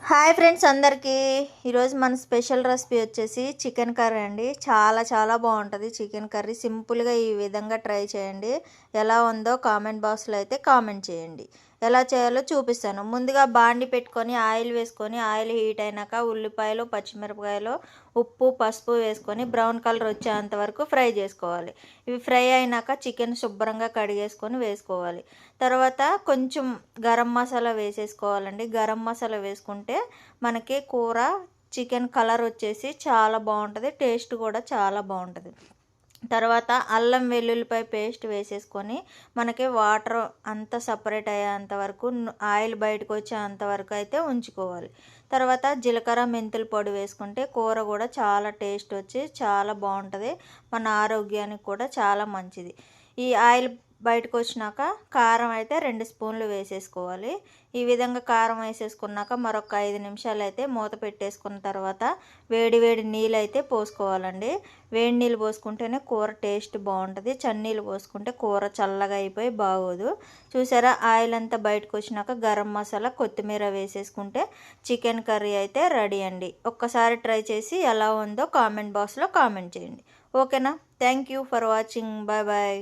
Hi friends అందరికీ ఈరోజు మన స్పెషల్ రెసిపీ వచ్చేసి చికెన్ కర్రీ అండి. చాలా చాలా బాగుంటుంది చికెన్ కర్రీ. సింపుల్గా ఈ విధంగా ట్రై చేయండి. ఎలా ఉందో కామెంట్ బాక్స్లో అయితే కామెంట్ చేయండి. ఎలా చేయాలో చూపిస్తాను. ముందుగా బాండి పెట్టుకొని ఆయిల్ వేసుకొని ఆయిల్ హీట్ అయినాక ఉల్లిపాయలు, పచ్చిమిరపకాయలు, ఉప్పు, పసుపు వేసుకొని బ్రౌన్ కలర్ వచ్చేంత వరకు ఫ్రై చేసుకోవాలి. ఇవి ఫ్రై అయినాక చికెన్ శుభ్రంగా కడిగేసుకొని వేసుకోవాలి. తర్వాత కొంచెం గరం మసాలా వేసేసుకోవాలండి. గరం మసాలా వేసుకుంటే మనకి కూర చికెన్ కలర్ వచ్చేసి చాలా బాగుంటుంది, టేస్ట్ కూడా చాలా బాగుంటుంది. తర్వాత అల్లం వెల్లుల్లిపాయ పేస్ట్ వేసేసుకొని మనకి వాటర్ అంతా సపరేట్ అయ్యేంత వరకు, ఆయిల్ బయటకు వచ్చేంత వరకు అయితే ఉంచుకోవాలి. తర్వాత జీలకర్ర మెంతుల పొడి వేసుకుంటే కూర కూడా చాలా టేస్ట్ వచ్చి చాలా బాగుంటుంది, మన ఆరోగ్యానికి కూడా చాలా మంచిది. ఈ ఆయిల్ బయటకు వచ్చినాక కారం అయితే 2 స్పూన్లు వేసేసుకోవాలి. ఈ విధంగా కారం వేసేసుకున్నాక మరొక 5 నిమిషాలు అయితే మూత పెట్టేసుకున్న తర్వాత వేడి వేడి నీళ్ళు అయితే పోసుకోవాలండి. వేడి నీళ్ళు పోసుకుంటేనే కూర టేస్ట్ బాగుంటుంది. చన్నీళ్ళు పోసుకుంటే కూర చల్లగా అయిపోయి బాగోదు. చూసారా, ఆయిల్ అంతా బయటకు వచ్చినాక గరం మసాలా, కొత్తిమీర వేసేసుకుంటే చికెన్ కర్రీ అయితే రెడీ అండి. ఒక్కసారి ట్రై చేసి ఎలా ఉందో కామెంట్ బాక్స్లో కామెంట్ చేయండి. ఓకేనా? Thank you for watching. Bye bye.